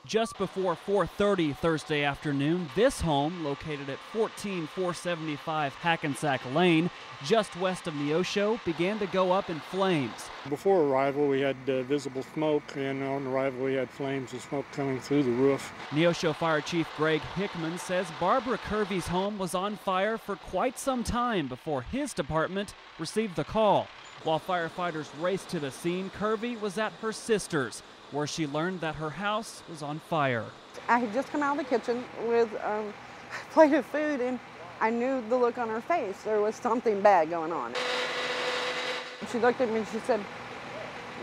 Just before 4:30 Thursday afternoon, this home, located at 14475 Hackensack Lane, just west of Neosho, began to go up in flames. Before arrival, we had visible smoke, and on arrival, we had flames and smoke coming through the roof. Neosho Fire Chief Greg Hickman says Barbara Kirby's home was on fire for quite some time before his department received the call. While firefighters raced to the scene, Kirby was at her sister's, where she learned that her house was on fire. I had just come out of the kitchen with a plate of food, and I knew the look on her face. There was something bad going on. She looked at me and she said,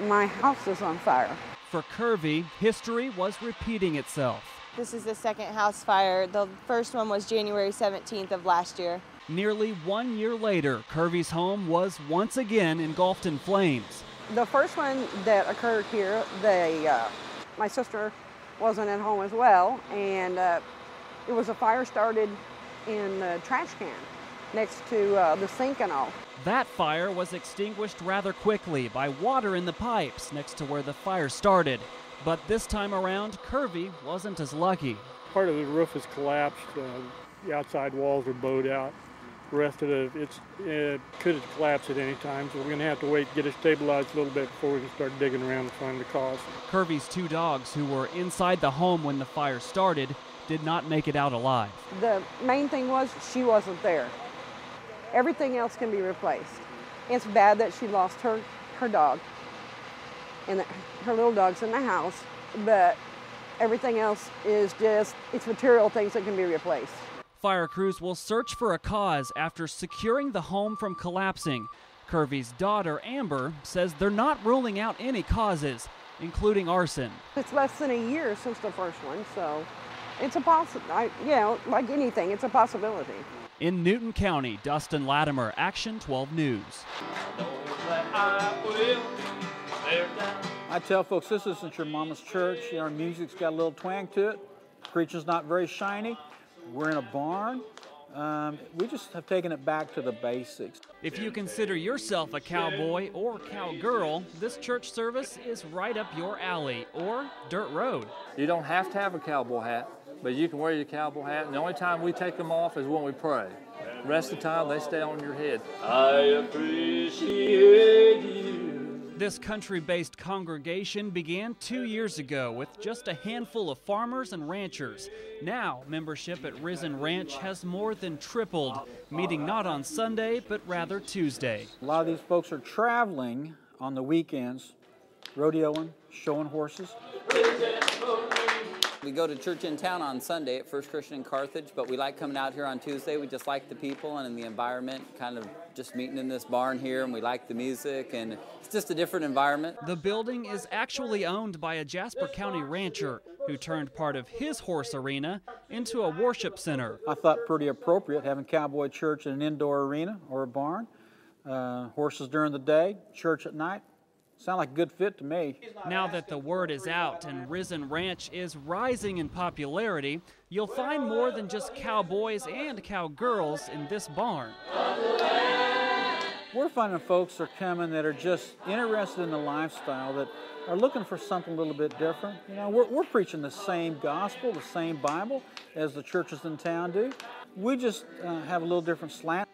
"My house is on fire." For Kirby, history was repeating itself. This is the second house fire. The first one was January 17th of last year. Nearly 1 year later, Kirby's home was once again engulfed in flames. The first one that occurred here, my sister wasn't at home as well, and it was a fire started in the trash can next to the sink and all. That fire was extinguished rather quickly by water in the pipes next to where the fire started. But this time around, Kirby wasn't as lucky. Part of the roof has collapsed. The outside walls are bowed out. The rest of it could have collapsed at any time, so we're going to have to wait to get it stabilized a little bit before we can start digging around to find the cause. Kirby's two dogs, who were inside the home when the fire started, did not make it out alive. The main thing was she wasn't there. Everything else can be replaced. It's bad that she lost her dog, and her little dog's in the house, but everything else is just, it's material things that can be replaced. Fire crews will search for a cause after securing the home from collapsing. Kirby's daughter, Amber, says they're not ruling out any causes, including arson. It's less than a year since the first one, so it's a like anything, it's a possibility. In Newton County, Dustin Lattimer, Action 12 News. I tell folks, this isn't your mama's church. Our music's got a little twang to it. Preaching's not very shiny. We're in a barn. We just have taken it back to the basics. If you consider yourself a cowboy or cowgirl, this church service is right up your alley, or dirt road. You don't have to have a cowboy hat, but you can wear your cowboy hat, and the only time we take them off is when we pray. The rest of the time, they stay on your head. I appreciate you. This country-based congregation began 2 years ago with just a handful of farmers and ranchers. Now, membership at Risen Ranch has more than tripled, meeting not on Sunday, but rather Tuesday. A lot of these folks are traveling on the weekends, rodeoing, showing horses. We go to church in town on Sunday at First Christian in Carthage, but we like coming out here on Tuesday. We just like the people and the environment, kind of just meeting in this barn here, and we like the music, and it's just a different environment. The building is actually owned by a Jasper County rancher who turned part of his horse arena into a worship center. I thought pretty appropriate having cowboy church in an indoor arena or a barn. Horses during the day, church at night. Sound like a good fit to me. Now that the word is out and Risen Ranch is rising in popularity, you'll find more than just cowboys and cowgirls in this barn. We're finding folks are coming that are just interested in the lifestyle, that are looking for something a little bit different. You know, we're preaching the same gospel, the same Bible as the churches in town do. We just have a little different slant.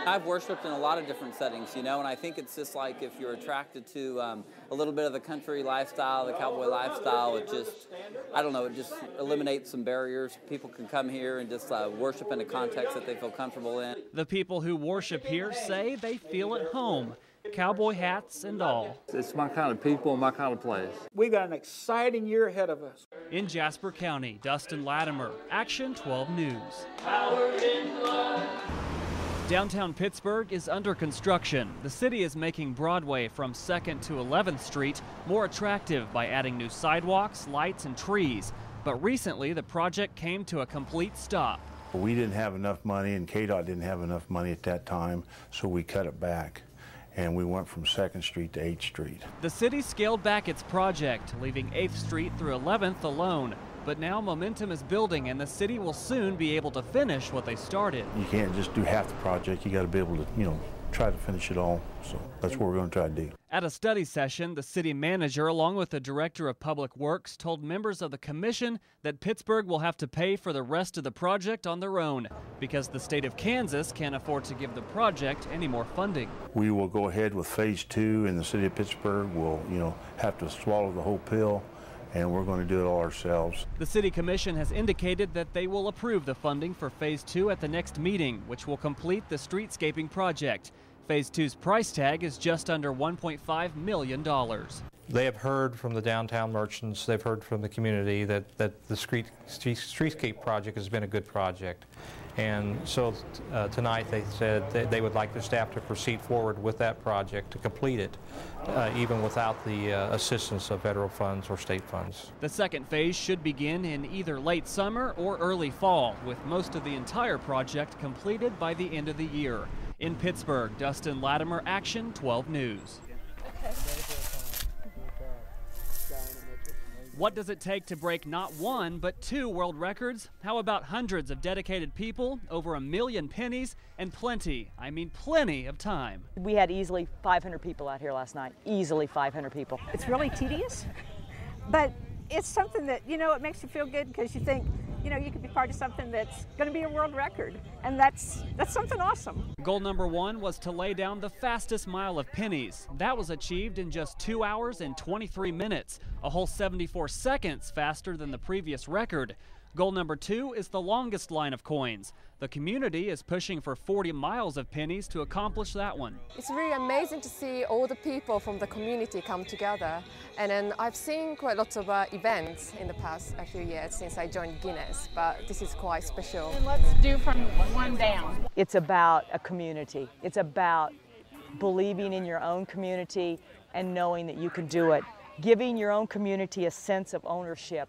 I've worshiped in a lot of different settings, you know, and I think it's just like if you're attracted to a little bit of the country lifestyle, the cowboy lifestyle, it just, I don't know, it just eliminates some barriers. People can come here and just worship in a context that they feel comfortable in. The people who worship here say they feel at home, cowboy hats and all. It's my kind of people and my kind of place. We've got an exciting year ahead of us. In Jasper County, Dustin Lattimer, Action 12 News. Power in blood. Downtown Pittsburgh is under construction. The city is making Broadway from 2nd to 11th Street more attractive by adding new sidewalks, lights, and trees. But recently, the project came to a complete stop. We didn't have enough money, and KDOT didn't have enough money at that time, so we cut it back. And we went from 2nd Street to 8th Street. The city scaled back its project, leaving 8th Street through 11th alone. But now momentum is building, and the city will soon be able to finish what they started. You can't just do half the project. You got to be able to, try to finish it all. So that's what we're going to try to do. At a study session, the city manager, along with the director of public works, told members of the commission that Pittsburgh will have to pay for the rest of the project on their own because the state of Kansas can't afford to give the project any more funding. We will go ahead with phase 2, and the city of Pittsburgh will, have to swallow the whole pill, and we're going to do it all ourselves. The city commission has indicated that they will approve the funding for phase 2 at the next meeting, which will complete the streetscaping project. Phase 2's price tag is just under $1.5 million. They have heard from the downtown merchants, they've heard from the community that the streetscape project has been a good project. And so tonight they said that they would like the staff to proceed forward with that project to complete it, even without the assistance of federal funds or state funds. The second phase should begin in either late summer or early fall, with most of the entire project completed by the end of the year. In Pittsburgh, Dustin Lattimer, Action 12 News. What does it take to break not 1 but 2 world records? How about hundreds of dedicated people, over 1 million pennies, and plenty, I mean plenty of time? We had easily 500 people out here last night, easily 500 people. It's really tedious, but it's something that, it makes you feel good because you think, you could be part of something that's going to be a world record, and that's something awesome. Goal number 1 was to lay down the fastest mile of pennies. That was achieved in just 2 hours and 23 minutes, a whole 74 seconds faster than the previous record. Goal number 2 is the longest line of coins. The community is pushing for 40 miles of pennies to accomplish that one. It's really amazing to see all the people from the community come together. And then I've seen quite lots of events in the past few years since I joined Guinness, but this is quite special. And let's do from 1 down. It's about a community. It's about believing in your own community and knowing that you can do it. Giving your own community a sense of ownership.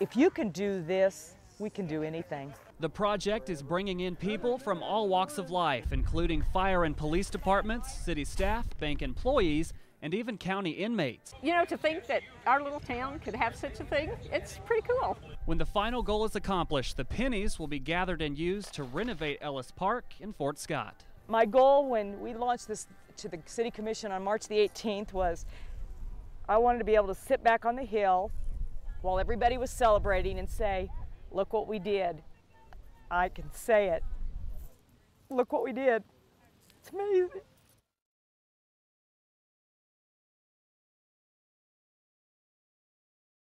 If you can do this, we can do anything. The project is bringing in people from all walks of life, including fire and police departments, city staff, bank employees, and even county inmates. To think that our little town could have such a thing, it's pretty cool. When the final goal is accomplished, the pennies will be gathered and used to renovate Ellis Park in Fort Scott. My goal when we launched this to the City Commission on March the 18th was I wanted to be able to sit back on the hill while everybody was celebrating and say, look what we did. I can say it. Look what we did. It's amazing.